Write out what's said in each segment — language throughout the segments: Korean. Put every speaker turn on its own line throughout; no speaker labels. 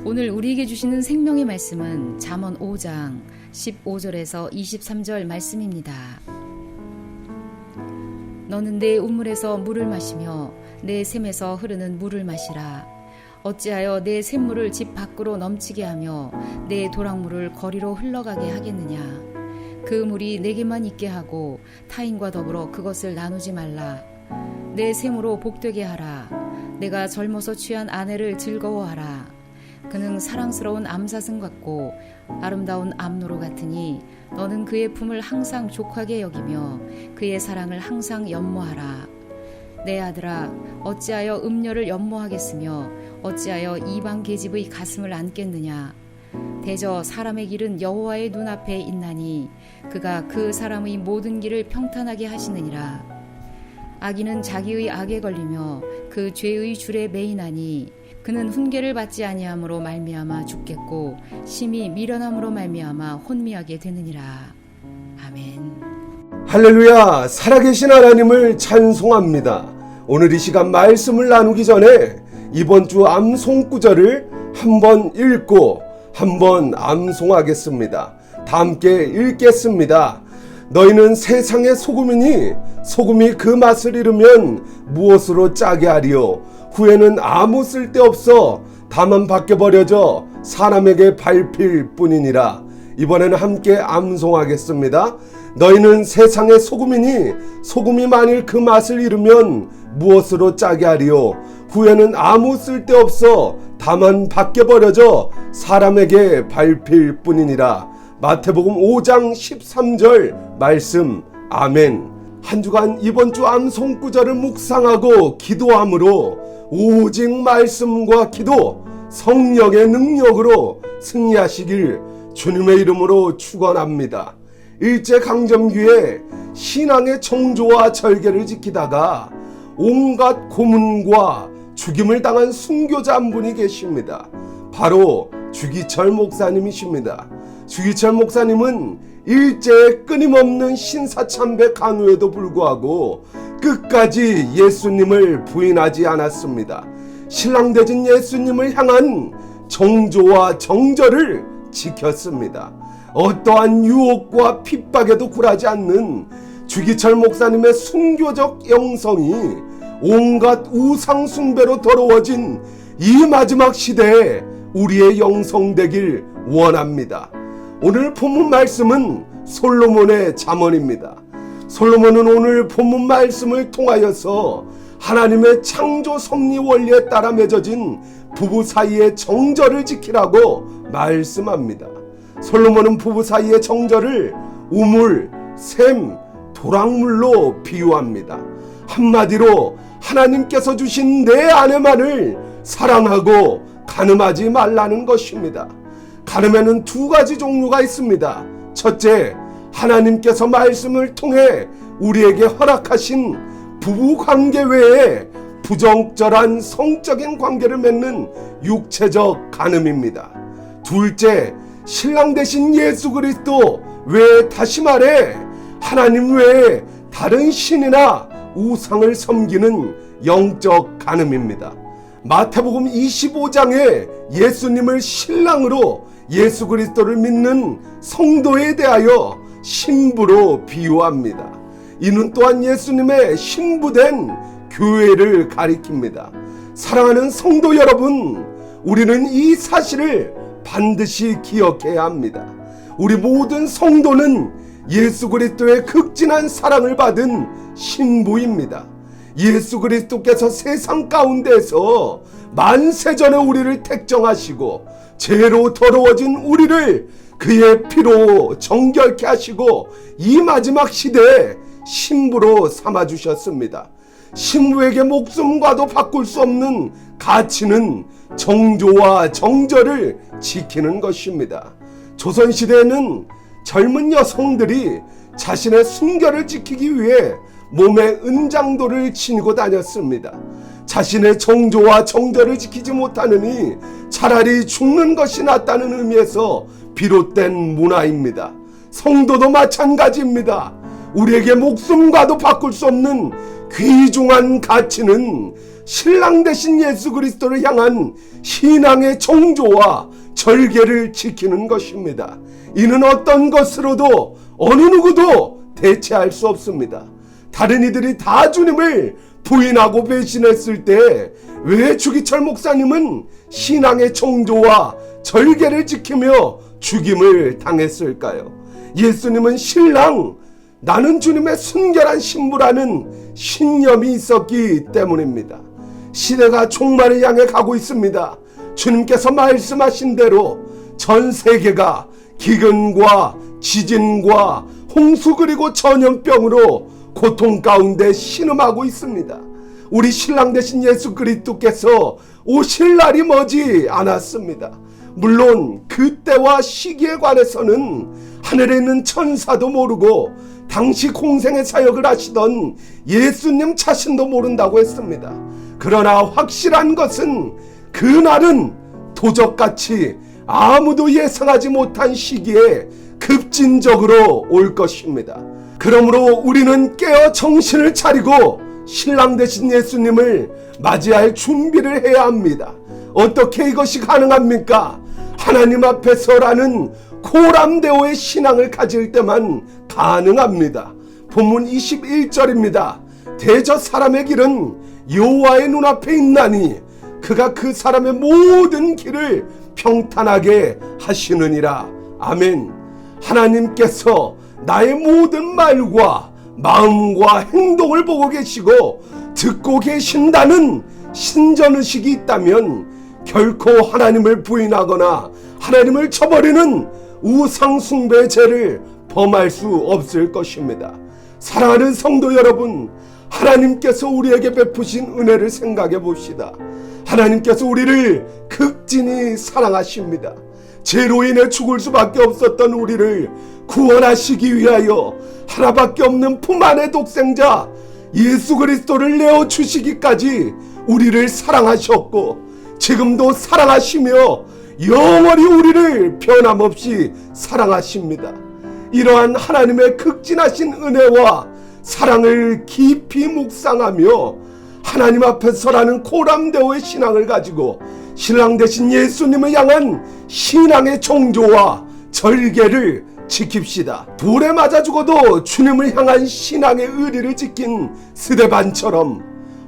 오늘 우리에게 주시는 생명의 말씀은 잠언 5장 15절에서 23절 말씀입니다. 너는 내 우물에서 물을 마시며 내 샘에서 흐르는 물을 마시라. 어찌하여 내 샘물을 집 밖으로 넘치게 하며 내 도랑물을 거리로 흘러가게 하겠느냐. 그 물이 내게만 있게 하고 타인과 더불어 그것을 나누지 말라. 내 샘으로 복되게 하라. 내가 젊어서 취한 아내를 즐거워하라. 그는 사랑스러운 암사슴 같고 아름다운 암노루 같으니 너는 그의 품을 항상 족하게 여기며 그의 사랑을 항상 연모하라. 내 아들아, 어찌하여 음녀를 연모하겠으며 어찌하여 이방 계집의 가슴을 안겠느냐. 대저 사람의 길은 여호와의 눈앞에 있나니 그가 그 사람의 모든 길을 평탄하게 하시느니라. 악인은 자기의 악에 걸리며 그 죄의 줄에 매이나니 그는 훈계를 받지 아니함으로 말미암아 죽겠고 심히 미련함으로 말미암아 혼미하게 되느니라. 아멘.
할렐루야. 살아계신 하나님을 찬송합니다. 오늘 이 시간 말씀을 나누기 전에 이번 주 암송 구절을 한번 읽고 한번 암송하겠습니다. 다 함께 읽겠습니다. 너희는 세상의 소금이니 소금이 그 맛을 잃으면 무엇으로 짜게 하리요. 후에는 아무 쓸데없어 다만 밖에 버려져 사람에게 밟힐 뿐이니라. 이번에는 함께 암송하겠습니다. 너희는 세상의 소금이니 소금이 만일 그 맛을 잃으면 무엇으로 짜게 하리요. 후에는 아무 쓸데없어 다만 밖에 버려져 사람에게 밟힐 뿐이니라. 마태복음 5장 13절 말씀. 아멘. 한 주간 이번 주 암송 구절을 묵상하고 기도함으로 오직 말씀과 기도, 성령의 능력으로 승리하시길 주님의 이름으로 축원합니다. 일제강점기에 신앙의 정조와 절개를 지키다가 온갖 고문과 죽임을 당한 순교자 한 분이 계십니다. 바로 주기철 목사님이십니다. 주기철 목사님은 일제의 끊임없는 신사참배 강요에도 불구하고 끝까지 예수님을 부인하지 않았습니다. 신랑대진 예수님을 향한 정조와 정절을 지켰습니다. 어떠한 유혹과 핍박에도 굴하지 않는 주기철 목사님의 순교적 영성이 온갖 우상 숭배로 더러워진 이 마지막 시대에 우리의 영성되길 원합니다. 오늘 본문 말씀은 솔로몬의 잠언입니다. 솔로몬은 오늘 본문 말씀을 통하여서 하나님의 창조 섭리 원리에 따라 맺어진 부부 사이의 정절을 지키라고 말씀합니다. 솔로몬은 부부 사이의 정절을 우물, 샘, 도랑물로 비유합니다. 한마디로 하나님께서 주신 내 아내만을 사랑하고 간음하지 말라는 것입니다. 간음에는 두 가지 종류가 있습니다. 첫째, 하나님께서 말씀을 통해 우리에게 허락하신 부부 관계 외에 부적절한 성적인 관계를 맺는 육체적 간음입니다. 둘째, 신랑 되신 예수 그리스도 외에, 다시 말해 하나님 외에 다른 신이나 우상을 섬기는 영적 간음입니다. 마태복음 25장에 예수님을 신랑으로 예수 그리스도를 믿는 성도에 대하여 신부로 비유합니다. 이는 또한 예수님의 신부된 교회를 가리킵니다. 사랑하는 성도 여러분, 우리는 이 사실을 반드시 기억해야 합니다. 우리 모든 성도는 예수 그리스도의 극진한 사랑을 받은 신부입니다. 예수 그리스도께서 세상 가운데서 만세전에 우리를 택정하시고 죄로 더러워진 우리를 그의 피로 정결케 하시고 이 마지막 시대에 신부로 삼아주셨습니다. 신부에게 목숨과도 바꿀 수 없는 가치는 정조와 정절을 지키는 것입니다. 조선시대에는 젊은 여성들이 자신의 순결을 지키기 위해 몸에 은장도를 지니고 다녔습니다. 자신의 정조와 정절을 지키지 못하느니 차라리 죽는 것이 낫다는 의미에서 비롯된 문화입니다. 성도도 마찬가지입니다. 우리에게 목숨과도 바꿀 수 없는 귀중한 가치는 신랑 되신 예수 그리스도를 향한 신앙의 정조와 절개를 지키는 것입니다. 이는 어떤 것으로도 어느 누구도 대체할 수 없습니다. 다른 이들이 다 주님을 부인하고 배신했을 때 왜 주기철 목사님은 신앙의 정조와 절개를 지키며 죽임을 당했을까요? 예수님은 신랑, 나는 주님의 순결한 신부라는 신념이 있었기 때문입니다. 시대가 종말을 향해 가고 있습니다. 주님께서 말씀하신 대로 전 세계가 기근과 지진과 홍수 그리고 전염병으로 고통 가운데 신음하고 있습니다. 우리 신랑 되신 예수 그리스도께서 오실 날이 머지 않았습니다. 물론 그때와 시기에 관해서는 하늘에 있는 천사도 모르고 당시 공생의 사역을 하시던 예수님 자신도 모른다고 했습니다. 그러나 확실한 것은 그날은 도적같이 아무도 예상하지 못한 시기에 급진적으로 올 것입니다. 그러므로 우리는 깨어 정신을 차리고 신랑 되신 예수님을 맞이할 준비를 해야 합니다. 어떻게 이것이 가능합니까? 하나님 앞에서라는 고람대오의 신앙을 가질 때만 가능합니다. 본문 21절입니다. 대저 사람의 길은 여호와의 눈앞에 있나니 그가 그 사람의 모든 길을 평탄하게 하시느니라. 아멘. 하나님께서 나의 모든 말과 마음과 행동을 보고 계시고 듣고 계신다는 신전의식이 있다면 결코 하나님을 부인하거나 하나님을 저버리는 우상숭배의 죄를 범할 수 없을 것입니다. 사랑하는 성도 여러분, 하나님께서 우리에게 베푸신 은혜를 생각해 봅시다. 하나님께서 우리를 극진히 사랑하십니다. 죄로 인해 죽을 수밖에 없었던 우리를 구원하시기 위하여 하나밖에 없는 품 안의 독생자 예수 그리스도를 내어주시기까지 우리를 사랑하셨고 지금도 사랑하시며 영원히 우리를 변함없이 사랑하십니다. 이러한 하나님의 극진하신 은혜와 사랑을 깊이 묵상하며 하나님 앞에 서라는 고람대오의 신앙을 가지고 신랑 되신 예수님을 향한 신앙의 정조와 절개를 지킵시다. 돌에 맞아 죽어도 주님을 향한 신앙의 의리를 지킨 스데반처럼,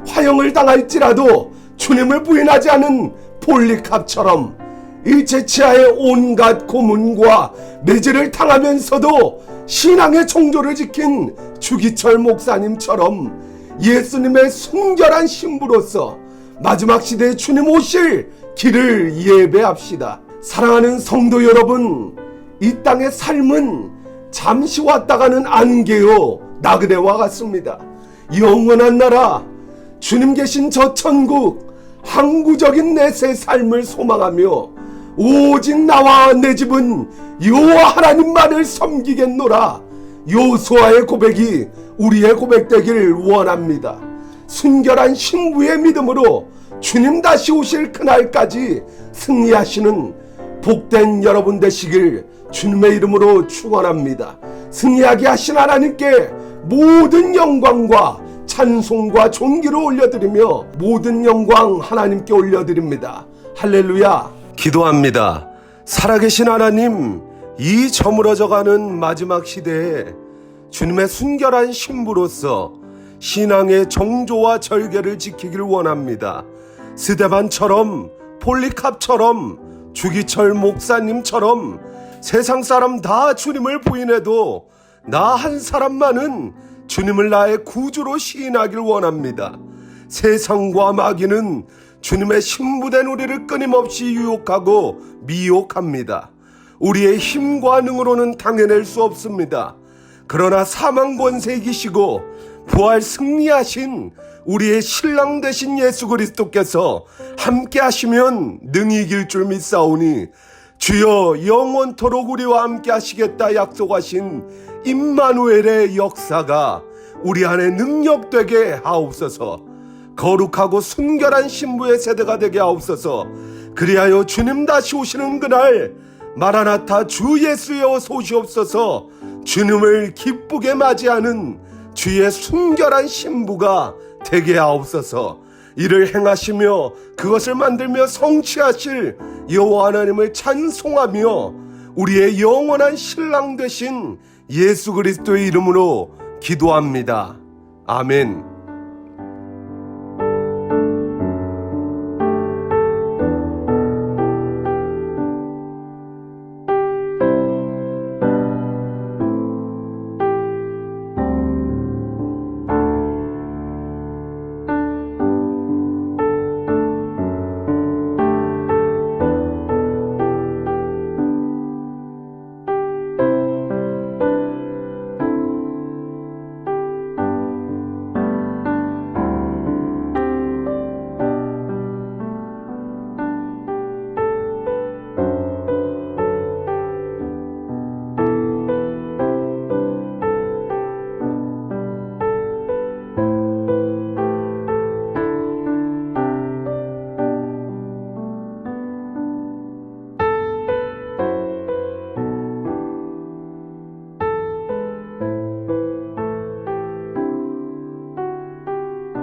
화형을 당할지라도 주님을 부인하지 않은 폴리캅처럼, 일체치하의 온갖 고문과 매질을 당하면서도 신앙의 정조를 지킨 주기철 목사님처럼 예수님의 순결한 신부로서 마지막 시대에 주님 오실 길을 예배합시다. 사랑하는 성도 여러분, 이 땅의 삶은 잠시 왔다 가는 안개요 나그네와 같습니다. 영원한 나라, 주님 계신 저 천국, 항구적인 내 새 삶을 소망하며 오직 나와 내 집은 여호와 하나님만을 섬기겠노라. 요수아의 고백이 우리의 고백되길 원합니다. 순결한 신부의 믿음으로 주님 다시 오실 그날까지 승리하시는 복된 여러분 되시길 주님의 이름으로 축원합니다. 승리하게 하신 하나님께 모든 영광과 찬송과 존귀를 올려드리며 모든 영광 하나님께 올려드립니다. 할렐루야. 기도합니다. 살아계신 하나님, 이 저물어져가는 마지막 시대에 주님의 순결한 신부로서 신앙의 정조와 절개를 지키길 원합니다. 스데반처럼, 폴리캅처럼, 주기철 목사님처럼 세상 사람 다 주님을 부인해도 나 한 사람만은 주님을 나의 구주로 시인하길 원합니다. 세상과 마귀는 주님의 신부된 우리를 끊임없이 유혹하고 미혹합니다. 우리의 힘과 능으로는 당해낼 수 없습니다. 그러나 사망 권세 이기시고 부활 승리하신 우리의 신랑 되신 예수 그리스도께서 함께 하시면 능히 이길 줄 믿사오니 주여 영원토록 우리와 함께 하시겠다 약속하신 임마누엘의 역사가 우리 안에 능력되게 하옵소서. 거룩하고 순결한 신부의 세대가 되게 하옵소서. 그리하여 주님 다시 오시는 그날 마라나타 주 예수여 어서 오시옵소서. 주님을 기쁘게 맞이하는 주의 순결한 신부가 되게 하옵소서. 이를 행하시며 그것을 만들며 성취하실 여호와 하나님을 찬송하며 우리의 영원한 신랑 되신 예수 그리스도의 이름으로 기도합니다. 아멘.